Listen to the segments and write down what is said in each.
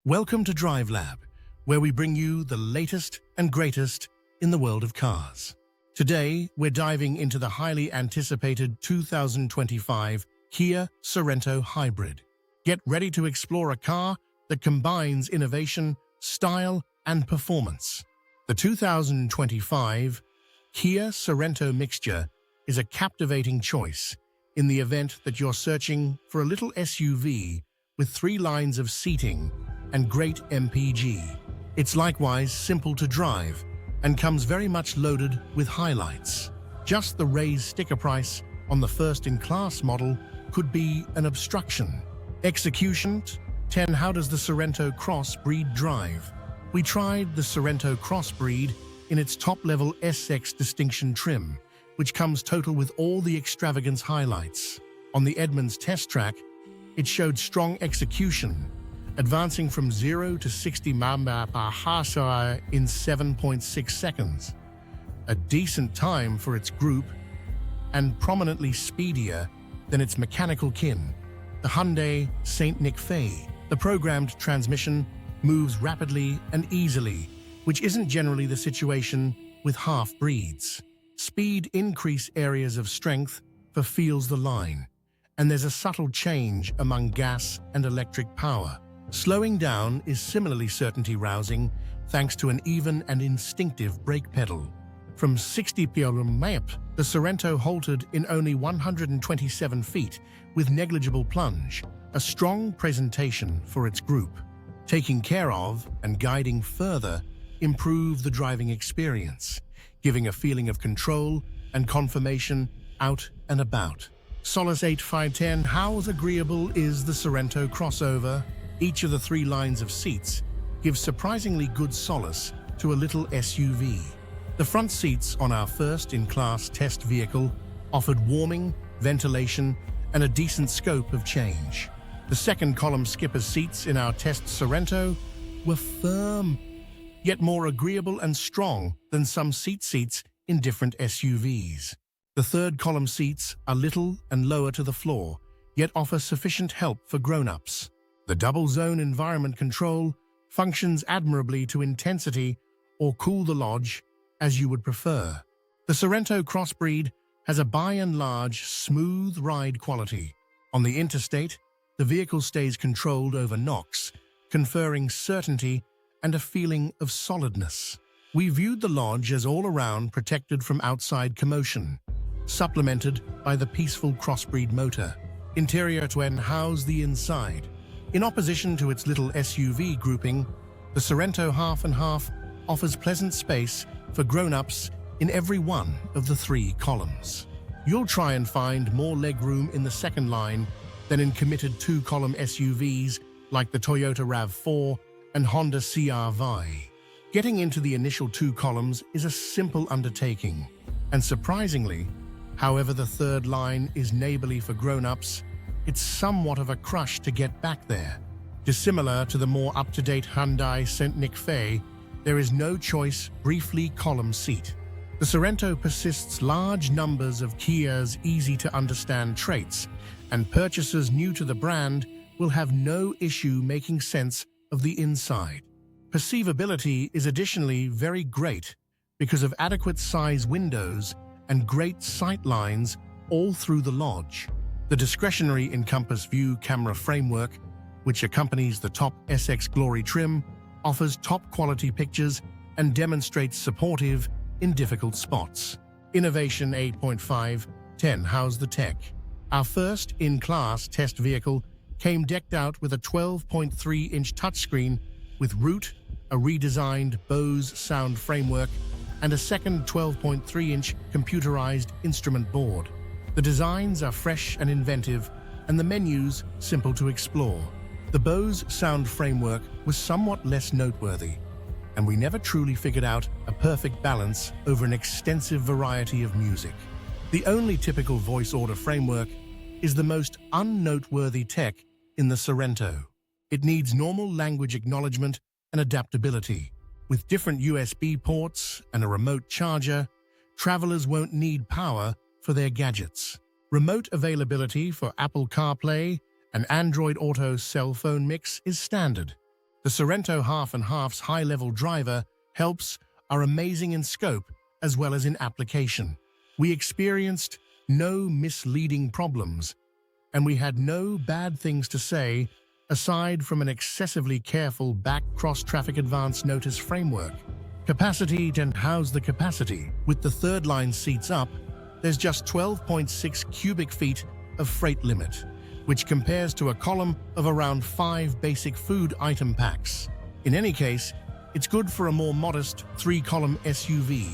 Welcome to Drive Lab, where we bring you the latest and greatest in the world of cars. Today, we're diving into the highly anticipated 2025 Kia Sorento Hybrid. Get ready to explore a car that combines innovation, style, and performance. The 2025 Kia Sorento Mixture is a captivating choice in the event that you're searching for a little SUV with 3 lines of seating and great MPG. It's likewise simple to drive and comes very much loaded with highlights. Just the raised sticker price on the first-in-class model could be an obstruction. Execution 10. How does the Sorento Crossbreed drive? We tried the Sorento Crossbreed in its top-level SX distinction trim, which comes total with all the extravagance highlights. On the Edmunds test track, it showed strong execution, advancing from 0 to 60 mph in 7.6 seconds, a decent time for its group and prominently speedier than its mechanical kin, the Hyundai Saint Nick Fay. The programmed transmission moves rapidly and easily, which isn't generally the situation with half-breeds. Speed increase areas of strength for feels the line, and there's a subtle change among gas and electric power. Slowing down is similarly certainty-rousing thanks to an even and instinctive brake pedal. From 60 km, the Sorento halted in only 127 feet with negligible plunge, a strong presentation for its group. Taking care of and guiding further improve the driving experience, giving a feeling of control and confirmation out and about. Solace 8510. How agreeable is the Sorento crossover? Each of the 3 lines of seats gives surprisingly good solace to a little SUV. The front seats on our first-in-class test vehicle offered warming, ventilation, and a decent scope of change. The second-column skipper's seats in our test Sorento were firm, yet more agreeable and strong than some seats in different SUVs. The third-column seats are little and lower to the floor, yet offer sufficient help for grown-ups. The double-zone environment control functions admirably to intensity or cool the lodge as you would prefer. The Sorento Crossbreed has a by and large smooth ride quality. On the interstate, the vehicle stays controlled over knocks, conferring certainty and a feeling of solidness. We viewed the lodge as all-around protected from outside commotion, supplemented by the peaceful Crossbreed motor. Interior to house the inside. In opposition to its little SUV grouping, the Sorento Half and Half offers pleasant space for grown-ups in every one of the 3 columns. You'll try and find more legroom in the second line than in committed 2-column SUVs like the Toyota RAV4 and Honda CR-V. Getting into the initial 2 columns is a simple undertaking, and surprisingly, however the third line is neighborly for grown-ups, it's somewhat of a crush to get back there. Dissimilar to the more up-to-date Hyundai Saint Nick Fay, there is no choice briefly column seat. The Sorento persists large numbers of Kia's easy-to-understand traits, and purchasers new to the brand will have no issue making sense of the inside. Perceivability is additionally very great because of adequate size windows and great sight lines all through the lodge. The discretionary Encompass View camera framework, which accompanies the top SX Glory trim, offers top-quality pictures and demonstrates supportive in difficult spots. Innovation 8.510. How's the tech? Our first in-class test vehicle came decked out with a 12.3-inch touchscreen with Root, a redesigned Bose sound framework, and a second 12.3-inch computerized instrument board. The designs are fresh and inventive, and the menus simple to explore. The Bose sound framework was somewhat less noteworthy, and we never truly figured out a perfect balance over an extensive variety of music. The only typical voice order framework is the most unnoteworthy tech in the Sorento. It needs normal language acknowledgement and adaptability. With different USB ports and a remote charger, travelers won't need power for their gadgets. Remote availability for Apple CarPlay and Android Auto cell phone mix is standard. The Sorento Half and Half's high-level driver helps are amazing in scope as well as in application. We experienced no misleading problems, and we had no bad things to say aside from an excessively careful back cross-traffic advance notice framework. Capacity and how's the capacity? With the third line seats up, there's just 12.6 cubic feet of freight limit, which compares to a column of around 5 basic food item packs. In any case, it's good for a more modest 3-column SUV,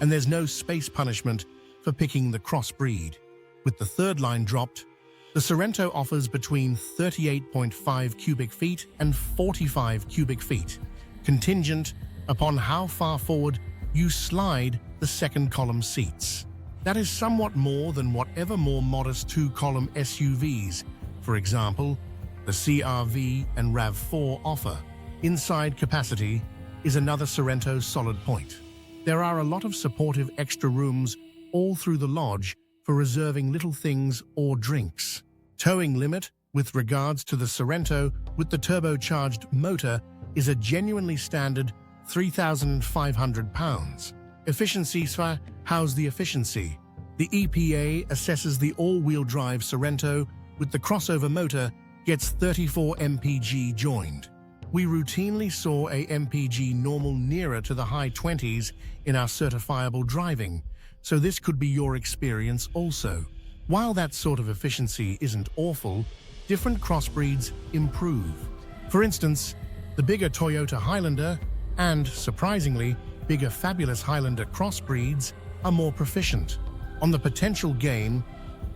and there's no space punishment for picking the crossbreed. With the third line dropped, the Sorento offers between 38.5 cubic feet and 45 cubic feet, contingent upon how far forward you slide the second column seats. That is somewhat more than whatever more modest 2-column SUVs, for example, the CR-V and RAV4 offer. Inside capacity is another Sorento solid point. There are a lot of supportive extra rooms all through the lodge for reserving little things or drinks. Towing limit with regards to the Sorento with the turbocharged motor is a genuinely standard 3,500 pounds. Efficiency for how's the efficiency? The EPA assesses the all-wheel drive Sorento with the crossover motor gets 34 mpg joined. We routinely saw a mpg normal nearer to the high 20s in our certifiable driving, so this could be your experience also. While that sort of efficiency isn't awful, different crossbreeds improve. For instance, the bigger Toyota Highlander and, surprisingly, bigger Fabulous Highlander crossbreeds are more proficient. On the potential gain,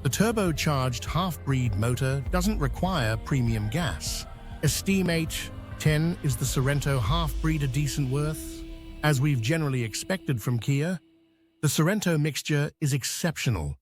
the turbocharged half-breed motor doesn't require premium gas. Estimate 10 is the Sorento half-breed a decent worth? As we've generally expected from Kia, the Sorento mixture is exceptional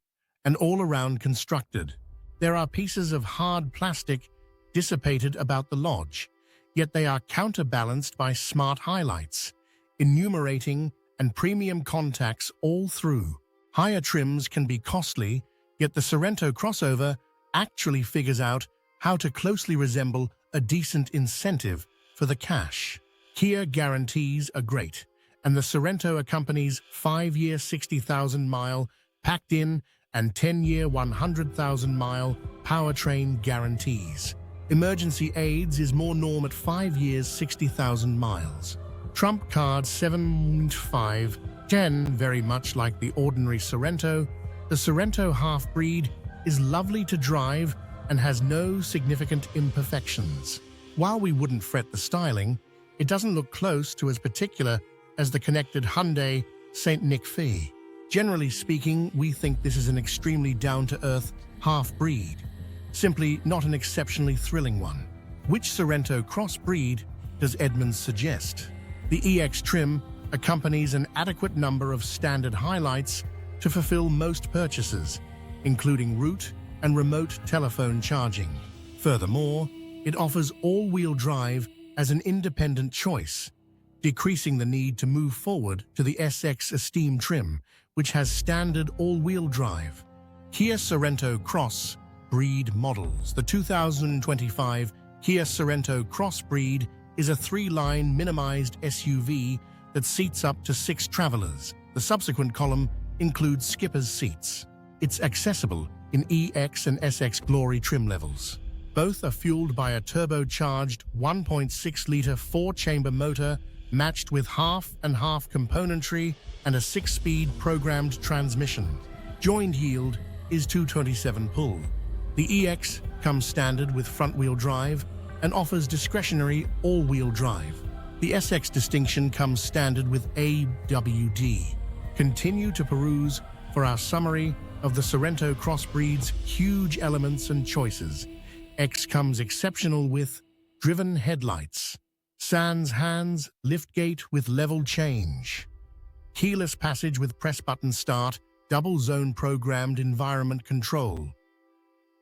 and all-around constructed. There are pieces of hard plastic dissipated about the lodge, yet they are counterbalanced by smart highlights, enumerating and premium contacts all through. Higher trims can be costly, yet the Sorento crossover actually figures out how to closely resemble a decent incentive for the cash. Kia guarantees are great, and the Sorento accompanies 5-year 60,000-mile packed-in and 10-year 100,000-mile powertrain guarantees. Emergency aids is more norm at 5 years 60,000 miles. Trump card 7.510, very much like the ordinary Sorento, the Sorento half-breed is lovely to drive and has no significant imperfections. While we wouldn't fret the styling, it doesn't look close to as particular as the connected Hyundai St. Nick Fee. Generally speaking, we think this is an extremely down-to-earth half-breed, simply not an exceptionally thrilling one. Which Sorento crossbreed does Edmunds suggest? The EX trim accompanies an adequate number of standard highlights to fulfill most purchases, including route and remote telephone charging. Furthermore, it offers all-wheel drive as an independent choice, decreasing the need to move forward to the SX Esteem trim, which has standard all-wheel drive. Kia Sorento Cross-Breed models. The 2025 Kia Sorento Cross-Breed is a 3-line minimized SUV that seats up to 6 travelers. The subsequent column includes skipper's seats. It's accessible in EX and SX Glory trim levels. Both are fueled by a turbocharged 1.6-liter 4-chamber motor matched with half-and-half componentry and a 6-speed programmed transmission. Joined yield is 227 pull. The EX comes standard with front-wheel drive and offers discretionary all-wheel drive. The SX distinction comes standard with AWD. Continue to peruse for our summary of the Sorento crossbreed's huge elements and choices. X comes exceptional with driven headlights, sans hands liftgate with level change, keyless passage with press button start, double zone programmed environment control,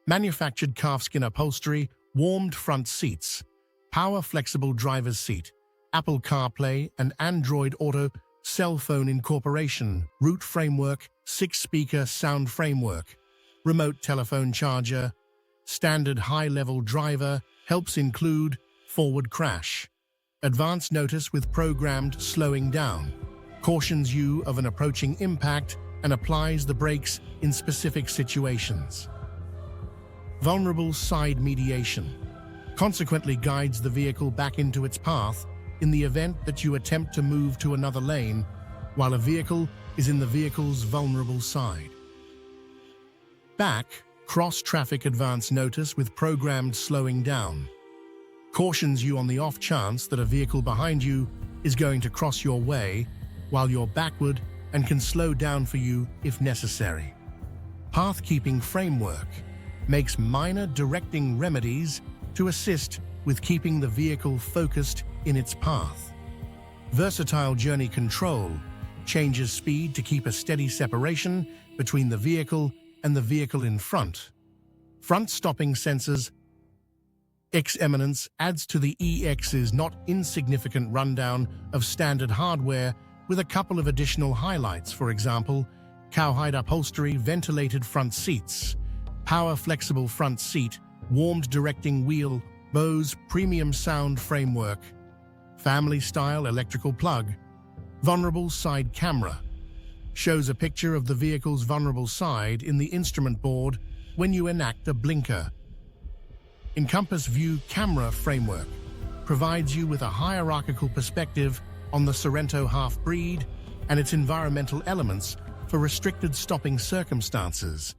manufactured calfskin upholstery, warmed front seats, power flexible driver's seat, Apple CarPlay and Android Auto cell phone incorporation, route framework, 6-speaker sound framework, remote telephone charger, standard high-level driver, helps include forward crash, Advance notice with programmed slowing down. Cautions you of an approaching impact and applies the brakes in specific situations. Vulnerable side mediation. Consequently guides the vehicle back into its path in the event that you attempt to move to another lane while a vehicle is in the vehicle's vulnerable side. Back, cross-traffic advance notice with programmed slowing down. Cautions you on the off chance that a vehicle behind you is going to cross your way while you're backward and can slow down for you if necessary. Path-keeping framework makes minor directing remedies to assist with keeping the vehicle focused in its path. Versatile journey control changes speed to keep a steady separation between the vehicle and the vehicle in front. Front stopping sensors. X Eminence adds to the EX's not insignificant rundown of standard hardware with a couple of additional highlights, for example, cowhide upholstery, ventilated front seats, power flexible front seat, warmed directing wheel, Bose premium sound framework, family-style electrical plug, vulnerable side camera. Shows a picture of the vehicle's vulnerable side in the instrument board when you enact a blinker. Encompass View Camera Framework provides you with a hierarchical perspective on the Sorento half-breed and its environmental elements for restricted stopping circumstances.